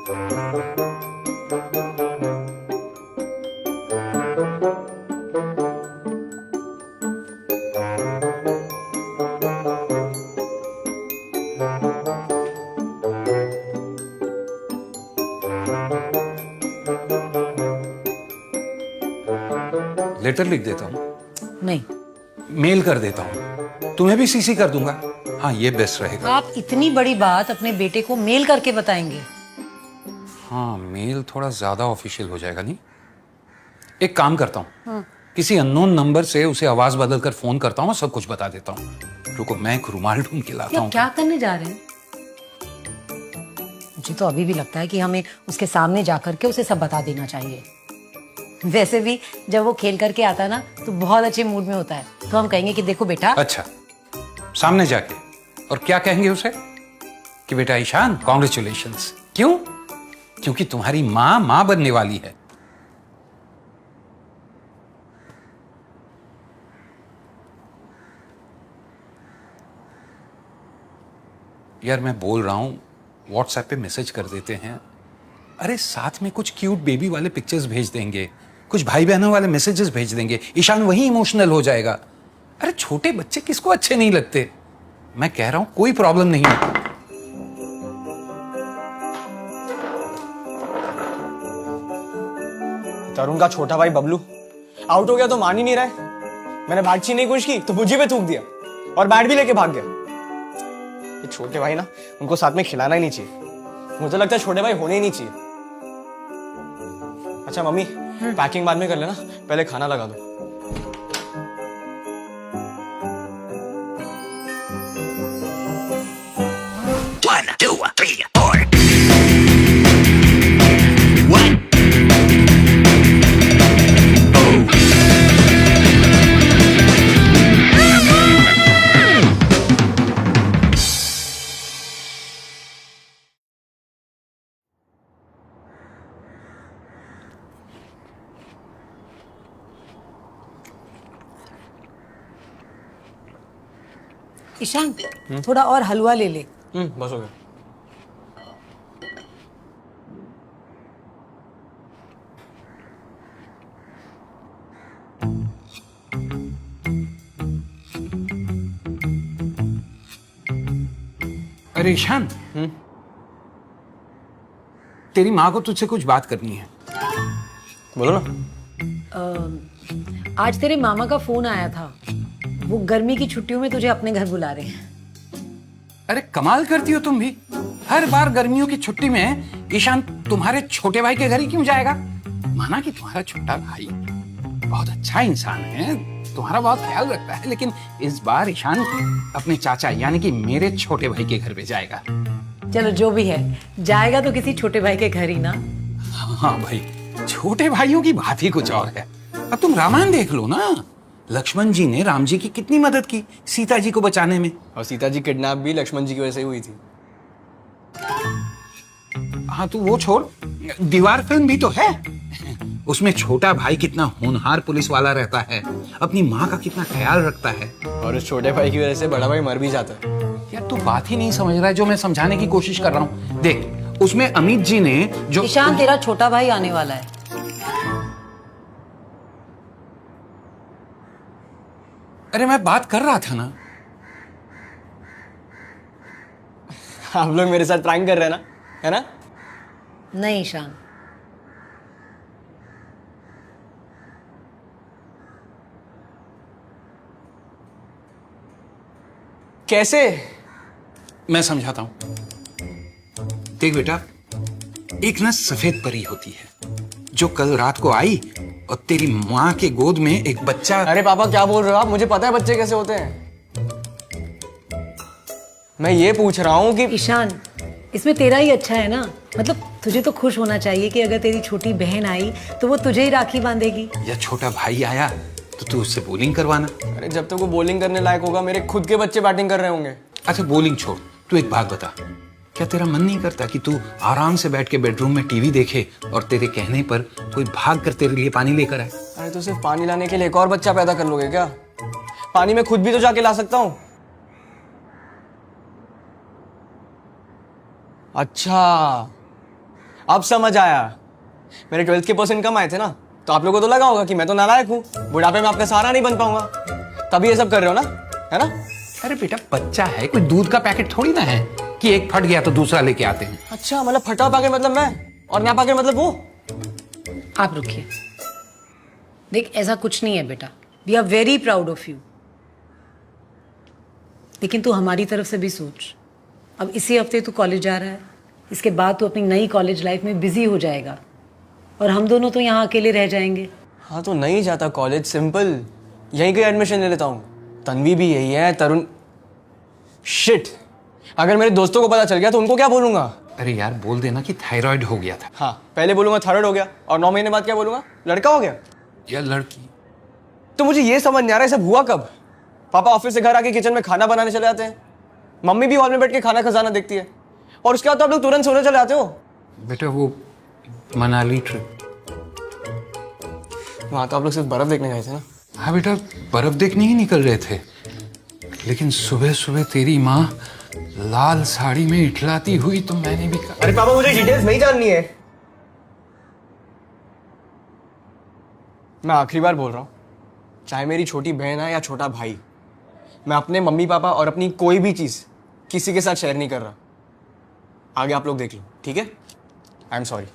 Letter लिख देता हूँ। नहीं, मेल कर देता हूँ, तुम्हें भी सीसी कर दूंगा। हाँ, ये बेस्ट रहेगा। आप इतनी बड़ी बात अपने बेटे को मेल करके बताएंगे? हाँ, मेल थोड़ा ज्यादा ऑफिशियल हो जाएगा नहीं? एक काम करता हूँ, किसी अननोन नंबर से उसे आवाज बदल कर फोन करता हूँ और सब कुछ बता देता हूँ। रुको, मैं एक रुमाल ढूंढ के लाता हूँ। क्या करने जा रहे हैं? मुझे तो अभी भी लगता है कि हमें उसके सामने जाकर के उसे सब बता देना चाहिए। वैसे भी जब वो खेल करके आता है ना तो बहुत अच्छे मूड में होता है, तो हम कहेंगे कि देखो बेटा। अच्छा, सामने जाके? और क्या कहेंगे उसे? कि बेटा ईशान, कॉन्ग्रेचुलेशंस। क्यों? क्योंकि तुम्हारी माँ बनने वाली है। यार, मैं बोल रहा हूं व्हाट्सएप पे मैसेज कर देते हैं। अरे साथ में कुछ क्यूट बेबी वाले पिक्चर्स भेज देंगे, कुछ भाई बहनों वाले मैसेजेस भेज देंगे। ईशान वही इमोशनल हो जाएगा। अरे छोटे बच्चे किसको अच्छे नहीं लगते? मैं कह रहा हूं कोई प्रॉब्लम नहीं है। तरुण का छोटा भाई बबलू आउट हो गया तो मान ही नहीं रहा है। मैंने बैट छीनने की कोशिश की तो मुझे पे थूक दिया और बैट भी लेके भाग गया। ये छोटे भाई ना, उनको साथ में खिलाना ही नहीं चाहिए। मुझे लगता है छोटे भाई होने ही नहीं चाहिए। अच्छा मम्मी, पैकिंग बाद में कर लेना, पहले खाना लगा दो। One, two, three, four. One. Ishan, थोड़ा और हलवा ले ले। बस हो गया। अरे ईशान, तेरी माँ को तुझसे कुछ बात करनी है। बोलो ना। आज तेरे मामा का फोन आया था, वो गर्मी की छुट्टियों में तुझे अपने घर बुला रहे हैं। अरे कमाल करती हो तुम भी। हर बार गर्मियों की छुट्टी में ईशान तुम्हारे छोटे भाई के घर ही क्यों जाएगा? माना कि तुम्हारा छोटा भाई बहुत अच्छा इंसान है, तुम्हारा बहुत ख्याल रखता है, लेकिन इस बार ईशान अपने चाचा यानी कि मेरे छोटे भाई के घर पे जाएगा। चलो जो भी है, जाएगा तो किसी छोटे भाई के घर ही ना। हाँ भाई, छोटे भाइयों की बात ही कुछ और है। अब तुम रामायण देख लो ना, लक्ष्मण जी ने राम जी की कितनी मदद की सीता जी को बचाने में। और सीता जी किडनैप भी लक्ष्मण जी की वजह से हुई थी। हाँ तो वो छोड़, दीवार फिल्म भी तो है। उसमें छोटा भाई कितना होनहार पुलिस वाला रहता है, अपनी माँ का कितना ख्याल रखता है। और उस छोटे भाई की वजह से बड़ा भाई मर भी जाता है। यार तू बात ही नहीं समझ रहा है जो मैं समझाने की कोशिश कर रहा हूँ। देख, उसमें अमित जी ने जो ईशान, तेरा छोटा भाई आने वाला है। अरे मैं बात कर रहा था ना। आप लोग मेरे साथ प्रैंक कर रहे हैं ना, है ना? नहीं ईशान, कैसे? मैं समझाता हूं। देख बेटा, एक ना सफेद परी होती है जो कल रात को आई और तेरी माँ के गोद में एक बच्चा। अरे पापा क्या बोल रहे हो आप? मुझे पता है बच्चे कैसे होते हैं। मैं ये पूछ रहा हूँ कि ईशान, इसमें तेरा ही अच्छा है ना। मतलब तुझे तो खुश होना चाहिए कि अगर तेरी छोटी बहन आई तो वो तुझे ही राखी बांधेगी। या छोटा भाई आया तो तू उससे बॉलिंग करवाना। अरे जब तक वो बॉलिंग करने लायक होगा, मेरे खुद के बच्चे बैटिंग कर रहे होंगे। अच्छा बॉलिंग छोड़, तू एक बात बता, क्या तेरा मन नहीं करता कि तू आराम से बैठ के बेडरूम में टीवी देखे और तेरे कहने पर कोई भाग कर तेरे लिए पानी लेकर आए? अरे तो सिर्फ पानी लाने के लिए एक और बच्चा पैदा कर लोगे क्या? पानी मैं खुद भी तो जाके ला सकता हूँ। अच्छा, अब समझ आया। मेरे 12th के परसेंट कम आए थे ना, तो आप लोगों को तो लगा होगा कि मैं तो नालायक हूँ, बुढ़ापे में आपका सहारा नहीं बन पाऊंगा, तभी ये सब कर रहे हो ना, है ना? अरे बेटा बच्चा है, कोई दूध का पैकेट थोड़ी ना है कि एक फट गया तो दूसरा लेके आते हैं। अच्छा, मतलब फटा पैकेट मतलब मैं, और नया पैकेट मतलब वो। आप रुकिए। देख, ऐसा कुछ नहीं है बेटा, we are very proud of you, लेकिन तू हमारी तरफ से भी सोच। अब इसी हफ्ते तू कॉलेज जा रहा है, इसके बाद तू अपनी नई कॉलेज लाइफ में बिजी हो जाएगा और हम दोनों तो यहाँ अकेले रह जाएंगे। हाँ तो नहीं जाता कॉलेज, सिंपल, यहीं कहीं एडमिशन ले लेता हूँ। तन्वी भी यही है, तरुण। शिट, अगर मेरे दोस्तों को पता चल गया तो उनको क्या बोलूंगा? अरे यार बोल देना कि थायराइड हो गया था। हाँ, पहले बोलूंगा थायराइड हो गया, और 9 महीने बाद क्या बोलूंगा? लड़का हो गया। या लड़की। तो मुझे ये समझ नहीं आ रहा है सब हुआ कब? पापा ऑफिस से घर आके किचन में खाना बनाने चले जाते हैं, मम्मी भी हॉल में बैठ के खाना खजाना देखती है, और उसके बाद तो आप लोग तुरंत सोने चले आते हो। बेटा वो मनाली ट्रिप, वहां तो आप लोग सिर्फ बर्फ देखने गए थे ना? हाँ बेटा, बर्फ देखने ही निकल रहे थे, लेकिन सुबह सुबह तेरी माँ लाल साड़ी में इठलाती हुई तो मैंने भी कहा। अरे पापा, मुझे डिटेल्स नहीं जाननी है। मैं आखिरी बार बोल रहा हूँ, चाहे मेरी छोटी बहन है या छोटा भाई, मैं अपने मम्मी पापा और अपनी कोई भी चीज किसी के साथ शेयर नहीं कर रहा। आगे आप लोग देख लो, ठीक है? I am sorry.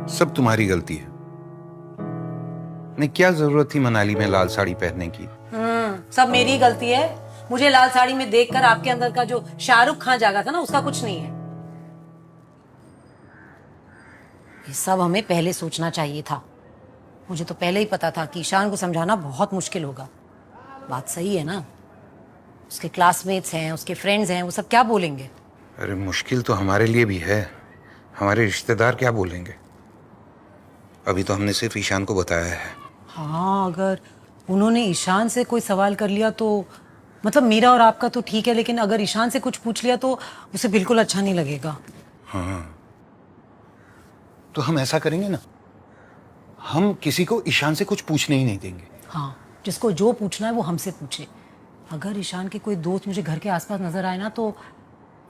सब तुम्हारी गलती है। नहीं, क्या जरूरत थी मनाली में लाल साड़ी पहनने की? सब मेरी गलती है। मुझे लाल साड़ी में देखकर आपके अंदर का जो शाहरुख खान जागा था ना, उसका कुछ नहीं है। ये सब हमें पहले सोचना चाहिए था। मुझे तो पहले ही पता था कि ईशान को समझाना बहुत मुश्किल होगा। बात सही है ना? उसके क्लासमेट्स हैं, उसके फ्रेंड्स हैं, वो सब क्या बोलेंगे? अरे मुश्किल तो हमारे लिए भी है, हमारे रिश्तेदार क्या बोलेंगे? अभी तो हमने सिर्फ ईशान को बताया है। हाँ, अगर उन्होंने ईशान से कोई सवाल कर लिया तो, मतलब मेरा और आपका तो ठीक है, लेकिन अगर ईशान से कुछ पूछ लिया तो उसे बिल्कुल अच्छा नहीं लगेगा। हाँ, तो हम ऐसा करेंगे ना, हम किसी को ईशान से कुछ पूछने ही नहीं देंगे। हाँ, जिसको जो पूछना है वो हमसे पूछे। अगर ईशान के कोई दोस्त मुझे घर के आसपास नजर आए ना तो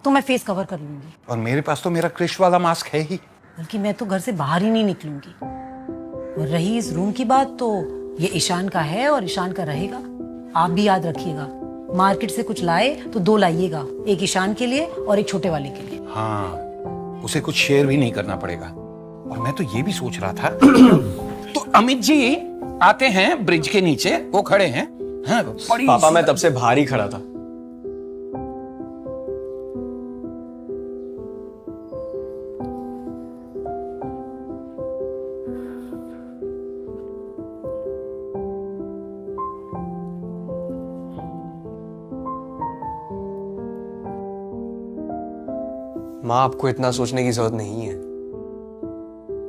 मैं फेस कवर कर लूंगी। और मेरे पास तो मेरा क्रिश वाला मास्क है ही। बल्कि मैं तो घर से बाहर ही नहीं निकलूंगी। और रही इस रूम की बात, तो ये ईशान का है और ईशान का रहेगा। आप भी याद रखिएगा, मार्केट से कुछ लाए तो 2 लाइएगा, एक ईशान के लिए और एक छोटे वाले के लिए। हाँ, उसे कुछ शेयर भी नहीं करना पड़ेगा। और मैं तो ये भी सोच रहा था तो अमित जी आते हैं ब्रिज के नीचे, वो खड़े हैं। हाँ, बड़ी पापा, मैं तब से बाहर ही खड़ा था। माँ, आपको इतना सोचने की जरूरत नहीं है।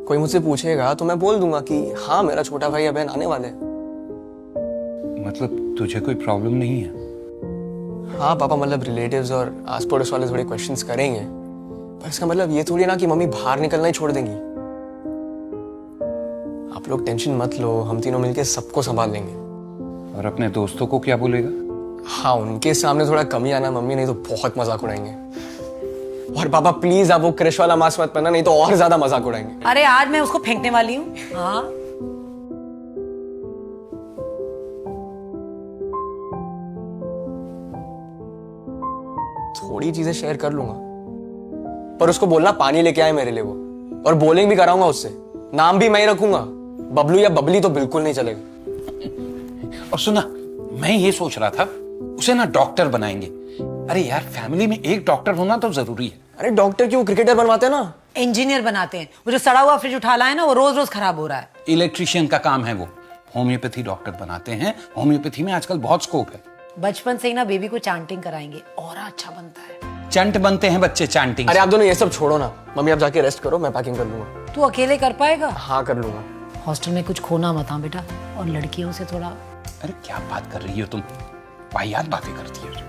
कोई मुझसे पूछेगा तो मैं बोल दूंगा कि हाँ, मेरा छोटा भाई या बहन आने वाले हैं। मतलब तुझे कोई प्रॉब्लम नहीं है? हाँ पापा, मतलब रिलेटिव्स और आस पड़ोस वाले थोड़े क्वेश्चंस करेंगे, पर इसका मतलब ये थोड़ी ना कि मम्मी बाहर निकलना ही छोड़ देंगी। आप लोग टेंशन मत लो, हम तीनों मिलके सबको संभाल लेंगे। और अपने दोस्तों को क्या बोलेगा? हाँ, उनके सामने थोड़ा कम ही आना मम्मी, नहीं तो बहुत मजाक उड़ाएंगे। और पापा प्लीज आप वो क्रिश वाला मास्क मत पहनना, नहीं तो और ज्यादा मजाक उड़ाएंगे। अरे आज मैं उसको फेंकने वाली हूँ। हाँ, थोड़ी चीजें शेयर कर लूंगा, पर उसको बोलना पानी लेके आए मेरे लिए वो, और बोलिंग भी कराऊंगा उससे। नाम भी मैं ही रखूंगा, बबलू या बबली तो बिल्कुल नहीं चलेगा। और सुना, मैं ये सोच रहा था उसे ना डॉक्टर बनाएंगे। अरे यार, फैमिली में एक डॉक्टर होना तो जरूरी है। अरे डॉक्टर क्यों, क्रिकेटर बनवाते हैं ना। इंजीनियर बनाते हैं। वो जो सड़ा हुआ फ्रिज उठा लाए ना, वो रोज रोज खराब हो रहा है। इलेक्ट्रिशियन का काम है वो। होम्योपैथी डॉक्टर बनाते हैं, होम्योपैथी में आजकल बहुत स्कोप है। बचपन से ही ना बेबी को चांटिंग कराएंगे, और अच्छा बनता है। चंट बनते हैं बच्चे चांटिंग। अरे आप दोनों ये सब छोड़ो ना, मम्मी आप जाके रेस्ट करो, मैं पैकिंग कर लूंगा। तू अकेले कर पाएगा? हाँ कर लूंगा। हॉस्टल में कुछ खोना मत हाँ बेटा, और लड़कियों से थोड़ा। अरे क्या बात कर रही हो तुम, वाहियात बातें करती हो।